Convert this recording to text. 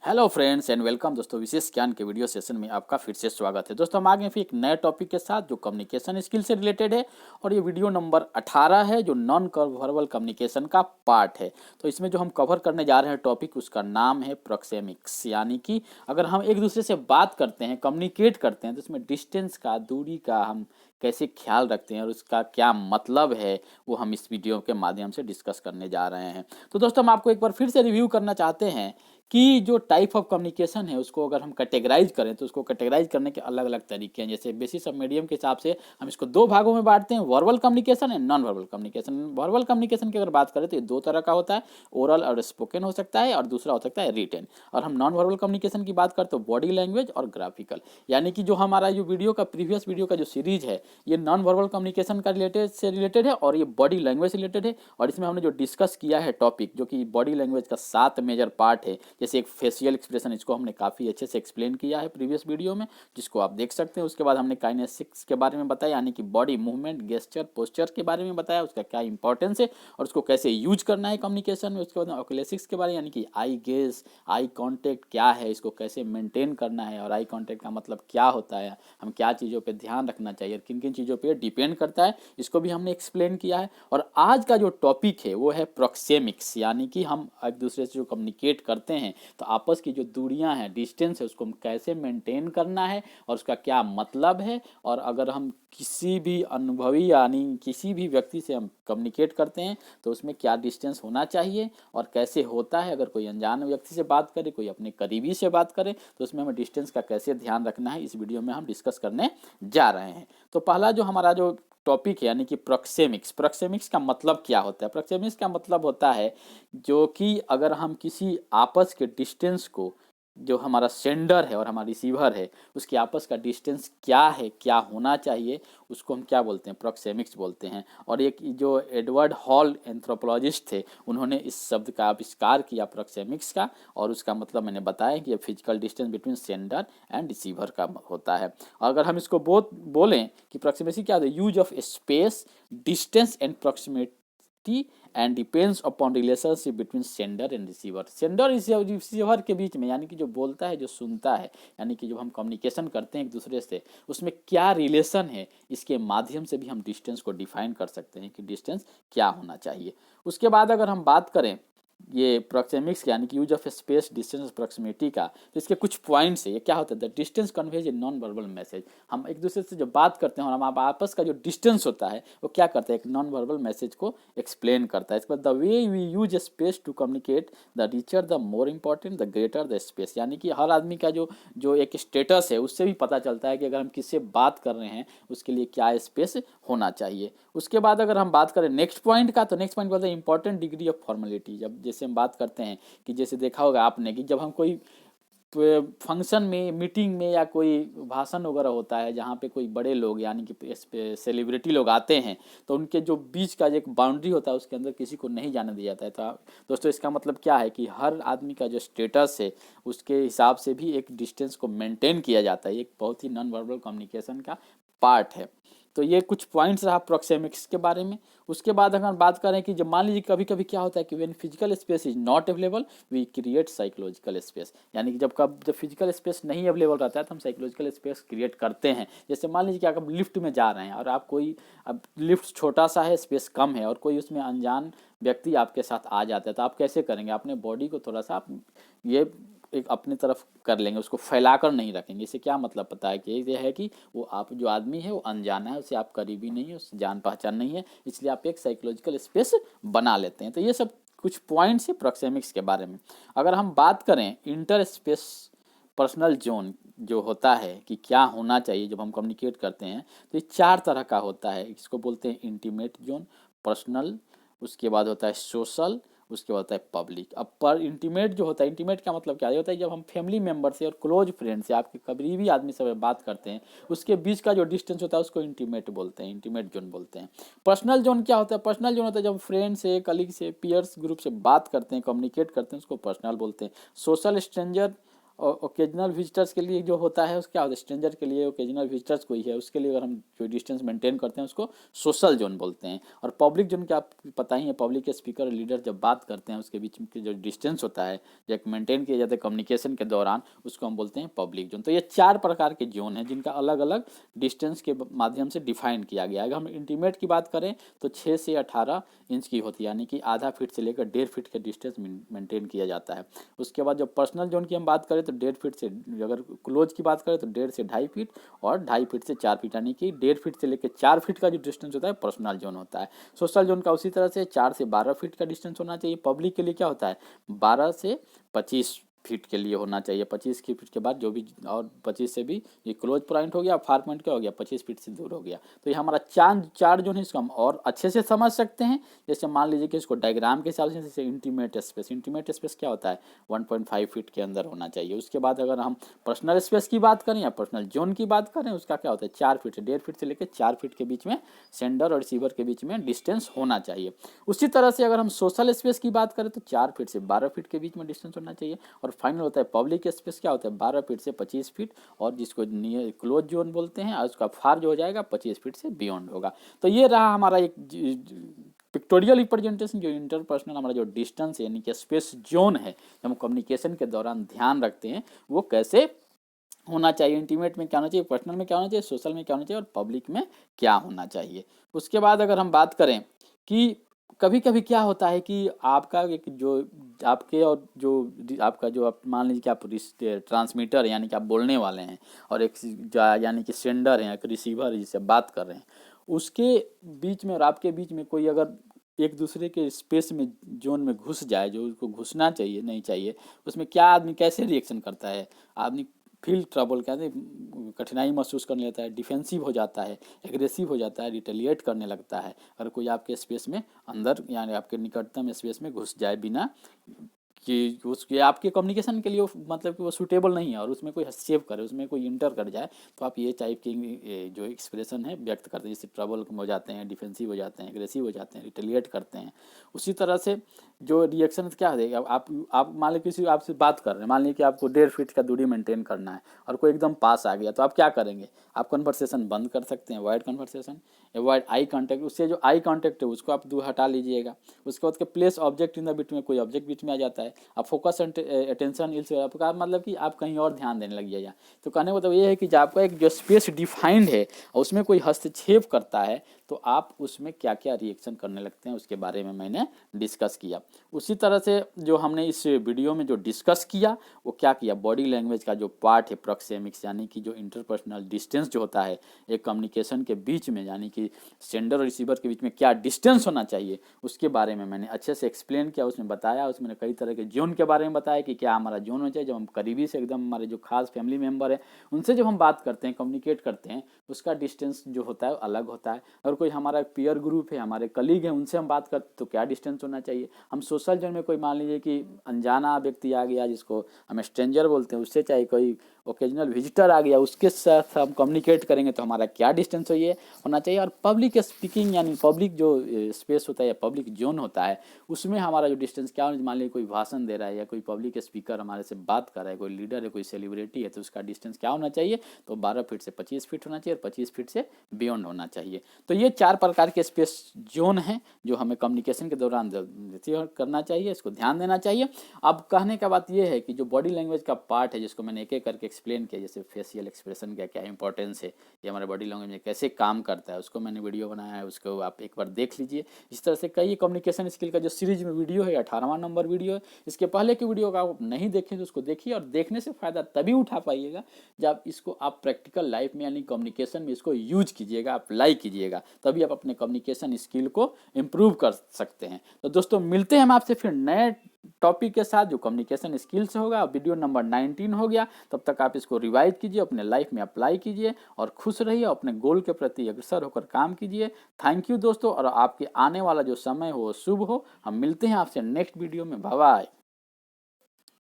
Hello friends and welcome दोस्तों। विशेष ज्ञान के वीडियो सेशन में आपका फिर से स्वागत है। दोस्तों हम आगे फिर एक नए टॉपिक के साथ जो कम्युनिकेशन स्किल से रिलेटेड है और ये वीडियो नंबर 18 है जो नॉन वर्बल कम्युनिकेशन का पार्ट है। तो इसमें जो हम कवर करने जा रहे हैं टॉपिक उसका नाम है प्रोक्सेमिक्स, यानी कि अगर हम एक दूसरे से बात करते हैं, कम्युनिकेट करते हैं तो इसमें डिस्टेंस का, दूरी का हम कैसे ख्याल रखते हैं और उसका क्या मतलब है वो हम इस वीडियो के माध्यम से डिस्कस करने जा रहे हैं। तो दोस्तों हम आपको एक बार फिर से रिव्यू करना चाहते हैं कि जो टाइप ऑफ कम्युनिकेशन है उसको अगर हम कैटेगराइज करें तो उसको कैटेगराइज करने के अलग अलग तरीके हैं। जैसे बेसिस ऑफ मीडियम के हिसाब से हम इसको दो भागों में बांटते हैं, verbal communication and non verbal communication. Verbal communication की अगर बात करें तो ये दो तरह का होता है, ओरल और स्पोकन हो सकता है और दूसरा हो सकता है रिटेन। और हम नॉन वर्बल कम्युनिकेशन की बात करते तो बॉडी लैंग्वेज और ग्राफिकल, यानी कि जो हमारा जो वीडियो का प्रीवियस वीडियो का जो सीरीज है ये नॉन वर्बल कम्युनिकेशन का रिलेटेड है और ये बॉडी लैंग्वेज से रिलेटेड है। और इसमें हमने जो डिस्कस किया है टॉपिक जो कि बॉडी लैंग्वेज का 7 मेजर पार्ट है, जैसे एक फेशियल एक्सप्रेशन, इसको हमने काफ़ी अच्छे से एक्सप्लेन किया है प्रीवियस वीडियो में, जिसको आप देख सकते हैं। उसके बाद हमने काइनेसिक्स के बारे में बताया, यानी कि बॉडी मूवमेंट, गेस्चर, पोस्चर के बारे में बताया, उसका क्या इंपॉर्टेंस है और उसको कैसे यूज करना है कम्युनिकेशन में। उसके बाद ओकुलेसिक्स के बारे में, यानी कि आई गेज, आई कॉन्टेक्ट क्या है, इसको कैसे मेंटेन करना है और आई कॉन्टेक्ट का मतलब क्या होता है, हम क्या चीज़ों पर ध्यान रखना चाहिए, किन किन चीज़ों पर डिपेंड करता है, इसको भी हमने एक्सप्लेन किया है। और आज का जो टॉपिक है वो है प्रोक्सेमिक्स, यानी कि हम एक दूसरे से जो कम्युनिकेट करते हैं तो आपस की जो दूरियां हैं, डिस्टेंस है, उसको हम कैसे मेंटेन करना है और उसका क्या मतलब है। और अगर हम किसी भी अनुभवी यानी किसी भी व्यक्ति से हम कम्युनिकेट करते हैं तो उसमें क्या डिस्टेंस होना चाहिए और कैसे होता है। अगर कोई अनजान व्यक्ति से बात करे, कोई अपने करीबी से बात करे तो उसमें हमें डिस्टेंस का कैसे ध्यान रखना है, इस वीडियो में हम डिस्कस करने जा रहे हैं। तो पहला जो हमारा जो टॉपिक है यानी कि प्रोक्सेमिक्स, प्रोक्सेमिक्स का मतलब क्या होता है। प्रोक्सेमिक्स का मतलब होता है जो कि अगर हम किसी आपस के डिस्टेंस को, जो हमारा सेंडर है और हमारा रिसीवर है, उसके आपस का डिस्टेंस क्या है, क्या होना चाहिए, उसको हम क्या बोलते हैं, प्रोक्सेमिक्स बोलते हैं। और एक जो एडवर्ड हॉल एंथ्रोपोलॉजिस्ट थे, उन्होंने इस शब्द का आविष्कार किया प्रोक्सेमिक्स का, और उसका मतलब मैंने बताया कि ये physical distance between sender and receiver का होता है। और अगर हम इसको बोलें कि प्रोक्सिमिटी क्या होता है, use of space, distance and proximity and depends upon relationship between sender and receiver. Sender receiver के बीच में, यानी कि जो बोलता है जो सुनता है, यानी कि जब हम कम्युनिकेशन करते हैं एक दूसरे से उसमें क्या रिलेशन है, इसके माध्यम से भी हम डिस्टेंस को डिफाइन कर सकते हैं कि डिस्टेंस क्या होना चाहिए। उसके बाद अगर हम बात करें ये प्रोक्सेमिक्स यानी कि use of space, distance, proximity का, तो इसके कुछ पॉइंट्स है। ये क्या होता है, the distance conveys a non verbal message. हम एक दूसरे से जो बात करते हैं और हम आपस का जो डिस्टेंस होता है वो क्या करता है, एक नॉन वर्बल मैसेज को एक्सप्लेन करता है। इसके बाद the way we use space to communicate, the richer the more important the greater the space, यानी कि हर आदमी का जो जो एक स्टेटस है उससे भी पता चलता है कि अगर हम किससे बात कर रहे हैं उसके लिए क्या स्पेस होना चाहिए। उसके बाद अगर हम बात करें नेक्स्ट पॉइंट का, तो नेक्स्ट पॉइंट बोलते हैं इंपॉर्टेंट डिग्री ऑफ फॉर्मेलिटी। जब जैसे हम बात करते हैं कि जैसे देखा होगा आपने कि जब हम कोई फंक्शन में, मीटिंग में या कोई भाषण वगैरह होता है जहाँ पे कोई बड़े लोग यानी कि सेलिब्रिटी लोग आते हैं तो उनके जो बीच का एक बाउंड्री होता है उसके अंदर किसी को नहीं जाने दिया जाता है। तो दोस्तों इसका मतलब क्या है कि हर आदमी का जो स्टेटस है उसके हिसाब से भी एक डिस्टेंस को मेंटेन किया जाता है। एक बहुत ही नॉन वर्बल कम्युनिकेशन का पार्ट है। तो ये कुछ पॉइंट्स रहा प्रोक्सेमिक्स के बारे में। उसके बाद अगर हम बात करें कि जब मान लीजिए कभी कभी क्या होता है कि when physical space is not available we create psychological space, यानी कि जब फिजिकल स्पेस नहीं अवेलेबल रहता है तो हम साइकोलॉजिकल स्पेस क्रिएट करते हैं। जैसे मान लीजिए कि आप लिफ्ट में जा रहे हैं और आप कोई, अब लिफ्ट छोटा सा है, स्पेस कम है और कोई उसमें अनजान व्यक्ति आपके साथ आ जाता है तो आप कैसे करेंगे, अपने बॉडी को थोड़ा सा आप ये एक अपनी तरफ कर लेंगे, उसको फैलाकर नहीं रखेंगे। इससे क्या मतलब पता है कि ये है कि वो आप जो आदमी है वो अनजाना है, उससे आप करीबी नहीं है, उससे जान पहचान नहीं है, इसलिए आप एक साइकोलॉजिकल स्पेस बना लेते हैं। तो ये सब कुछ पॉइंट्स है प्रोक्सेमिक्स के बारे में। अगर हम बात करें इंटर स्पेस पर्सनल जोन जो होता है कि क्या होना चाहिए जब हम कम्युनिकेट करते हैं, तो ये 4 तरह का होता है। इसको बोलते हैं इंटीमेट जोन, पर्सनल, उसके बाद होता है सोशल, उसके बाद होता है पब्लिक। अब पर इंटीमेट जो होता है, इंटीमेट का मतलब क्या होता है, जब हम फैमिली मेम्बर से और क्लोज फ्रेंड से, आपके करीबी आदमी से बात करते हैं उसके बीच का जो डिस्टेंस होता है उसको इंटीमेट बोलते हैं, इंटीमेट जोन बोलते हैं। पर्सनल जोन क्या होता है, पर्सनल जोन होता है जब फ्रेंड से, कलीग से, पीयर्स ग्रुप से बात करते हैं, कम्युनिकेट करते हैं, उसको पर्सनल बोलते हैं। सोशल स्ट्रेंजर ओकेजनल विजिटर्स के लिए जो होता है, उसका क्या होता है, स्ट्रेंजर के लिए ओकेजनल विजिटर्स कोई है उसके लिए अगर हम जो डिस्टेंस मेंटेन करते हैं उसको सोशल जोन बोलते हैं। और पब्लिक जोन क्या आपको पता ही है, पब्लिक के स्पीकर लीडर जब बात करते हैं उसके बीच में जो डिस्टेंस होता है जो मेंटेन किया जाता है कम्युनिकेशन के दौरान, उसको हम बोलते हैं पब्लिक जोन। तो ये 4 प्रकार के जोन हैं जिनका अलग अलग डिस्टेंस के माध्यम से डिफाइन किया गया है। अगर हम इंटीमेट की बात करें तो 6 से 18 इंच की होती है, यानी कि आधा फीट से लेकर 1.5 फीट का डिस्टेंस मेंटेन किया जाता है। उसके बाद जब पर्सनल जोन की हम बात करें तो 1.5 फीट से, अगर क्लोज की बात करें तो 1.5 से 2.5 फीट, और 2.5 फीट से 4 फीट, यानी कि 1.5 फीट से लेकर 4 फीट का जो डिस्टेंस होता है पर्सनल जोन होता है। सोशल जोन का उसी तरह से 4 से 12 फीट का डिस्टेंस होना चाहिए। पब्लिक के लिए क्या होता है, 12 से 25 फीट के लिए होना चाहिए। 25 की फीट के बाद जो भी, और 25 से भी ये क्लोज पॉइंट हो गया, फार पॉइंट क्या हो गया, 25 फीट से दूर हो गया। तो ये हमारा चार जो है इसको हम और अच्छे से समझ सकते हैं। जैसे मान लीजिए कि इसको डायग्राम के हिसाब से, जैसे इंटीमेट स्पेस क्या होता है, 1.5 फीट के अंदर होना चाहिए। उसके बाद अगर हम पर्सनल स्पेस की बात करें या पर्सनल जोन की बात करें, उसका क्या होता है, 4 फीट से 1.5 फीट से लेकर 4 फीट के बीच में सेंडर और रिसीवर के बीच में डिस्टेंस होना चाहिए। उसी तरह से अगर हम सोशल स्पेस की बात करें तो 4 फीट से 12 फीट के बीच में डिस्टेंस होना चाहिए। और फाइनल होता है पब्लिक स्पेस, क्या होता है, 12 फीट से 25 फीट, और जिसको नियर क्लोज जोन बोलते हैं, और उसका फार जो हो जाएगा 25 फीट से बियॉन्ड होगा। तो ये रहा हमारा एक पिक्टोरियल रिप्रेजेंटेशन, जो इंटरपर्सनल हमारा जो डिस्टेंस है यानी कि स्पेस जोन है, हम कम्युनिकेशन के दौरान ध्यान रखते हैं वो कैसे होना चाहिए। इंटीमेट में क्या होना चाहिए, पर्सनल में क्या होना चाहिए, सोशल में क्या होना चाहिए, और पब्लिक में क्या होना चाहिए। उसके बाद अगर हम बात करें कि कभी कभी क्या होता है कि आपका एक जो आपके और जो आपका जो आप मान लीजिए कि आप ट्रांसमीटर यानी कि आप बोलने वाले हैं, और एक यानी कि सेंडर है, एक रिसीवर है जिससे बात कर रहे हैं, उसके बीच में और आपके बीच में कोई अगर एक दूसरे के स्पेस में जोन में घुस जाए, जो उसको घुसना चाहिए नहीं चाहिए, उसमें क्या आदमी कैसे रिएक्शन करता है, आदमी फील ट्रबल, कहते हैं कठिनाई महसूस करने लगता है, डिफेंसिव हो जाता है, एग्रेसिव हो जाता है, रिटेलिएट करने लगता है। अगर कोई आपके स्पेस में अंदर यानी आपके निकटतम स्पेस में घुस जाए बिना कि उसके आपके कम्युनिकेशन के लिए मतलब कि वो सूटेबल नहीं है, और उसमें कोई हस्तक्षेप करे, उसमें कोई इंटर कर जाए, तो आप ये टाइप की जो एक्सप्रेशन है व्यक्त करते हैं, जैसे ट्रबल हो जाते हैं, डिफेंसिव हो जाते हैं, एग्रेसिव हो जाते हैं, रिटेलिएट करते हैं। उसी तरह से जो रिएक्शन क्या है, आप मान लीजिए किसी आपसे बात कर रहे हैं, मान लीजिए कि आपको 1.5 फीट का दूरी मेंटेन करना है और कोई एकदम पास आ गया, तो आप क्या करेंगे, आप कन्वर्सेशन बंद कर सकते हैं, avoid conversation, avoid eye contact. उससे जो आई कांटेक्ट है उसको आप दूर हटा लीजिएगा। उसके बाद place object in the beach में, कोई ऑब्जेक्ट बीच में आ जाता है, आप फोकस अटेंशन आपका मतलब कि आप कहीं और ध्यान देने लग जाइए। तो कहने का मतलब ये है कि जब आपका एक जो स्पेस डिफाइंड है और उसमें कोई हस्तक्षेप करता है तो आप उसमें क्या क्या रिएक्शन करने लगते हैं उसके बारे में मैंने डिस्कस किया। उसी तरह से जो हमने इस वीडियो में जो डिस्कस किया वो क्या किया, बॉडी लैंग्वेज का जो पार्ट है प्रॉक्सिमिक्स, यानी कि जो इंटरपर्सनल डिस्टेंस जो होता है एक कम्युनिकेशन के बीच में, यानी कि सेंडर और रिसीवर के बीच में क्या डिस्टेंस होना चाहिए, उसके बारे में मैंने अच्छे से एक्सप्लेन किया। उसमें बताया, उसमें कई तरह के जोन के बारे में बताया कि क्या हमारा जोन होना चाहिए। जब हम करीबी से एकदम हमारे जो खास फैमिली मेम्बर है उनसे जब हम बात करते हैं, कम्युनिकेट करते हैं, उसका डिस्टेंस जो होता है अलग होता है। और कोई हमारा पीयर ग्रुप है, हमारे कलीग हैं, उनसे हम बात करते तो क्या डिस्टेंस होना चाहिए। हम सोशल जोन में कोई मान लीजिए कि अनजाना व्यक्ति आ गया जिसको हम स्ट्रेंजर बोलते हैं, उससे चाहे कोई ओकेजनल विजिटर आ गया उसके साथ हम कम्युनिकेट करेंगे तो हमारा क्या डिस्टेंस होना चाहिए। और पब्लिक स्पीकिंग यानी पब्लिक जो स्पेस होता है या पब्लिक जोन होता है उसमें हमारा जो डिस्टेंस क्या होना, मान लीजिए कोई भाषण दे रहा है या कोई पब्लिक स्पीकर हमारे से बात कर रहा है, कोई लीडर है, कोई सेलिब्रिटी है, तो उसका डिस्टेंस क्या होना चाहिए, तो 12 फीट से 25 फीट होना चाहिए और 25 फीट से बियॉन्ड होना चाहिए। तो ये 4 प्रकार के स्पेस जोन हैं जो हमें कम्युनिकेशन के दौरान करना चाहिए, इसको ध्यान देना चाहिए। अब कहने का बात यह है कि जो बॉडी लैंग्वेज का पार्ट है जिसको मैंने एक एक करके एक्सप्लेन किया, जैसे फेशियल एक्सप्रेशन का क्या इंपॉर्टेंस है, ये हमारे बॉडी लैंग्वेज में कैसे काम करता है, उसको मैंने वीडियो बनाया है, उसको आप एक बार देख लीजिए। इस तरह से कई कम्युनिकेशन स्किल का जो सीरीज में वीडियो है 18वां नंबर वीडियो है। इसके पहले की वीडियो का आप नहीं देखें तो उसको देखिए, और देखने से फ़ायदा तभी उठा पाइएगा जब इसको आप प्रैक्टिकल लाइफ में यानी कम्युनिकेशन में इसको यूज कीजिएगा, अप्लाई कीजिएगा, तभी आप अपने कम्युनिकेशन स्किल को इम्प्रूव कर सकते हैं। तो दोस्तों मिलते हैं हम आपसे फिर नए टॉपिक के साथ जो कम्युनिकेशन स्किल्स होगा। वीडियो नंबर 19 हो गया, तब तक आप इसको रिवाइज कीजिए, अपने लाइफ में अप्लाई कीजिए और खुश रहिए, अपने गोल के प्रति अग्रसर होकर काम कीजिए। थैंक यू दोस्तों, और आपके आने वाला जो समय हो वो शुभ हो। हम मिलते हैं आपसे नेक्स्ट वीडियो में। Bye bye.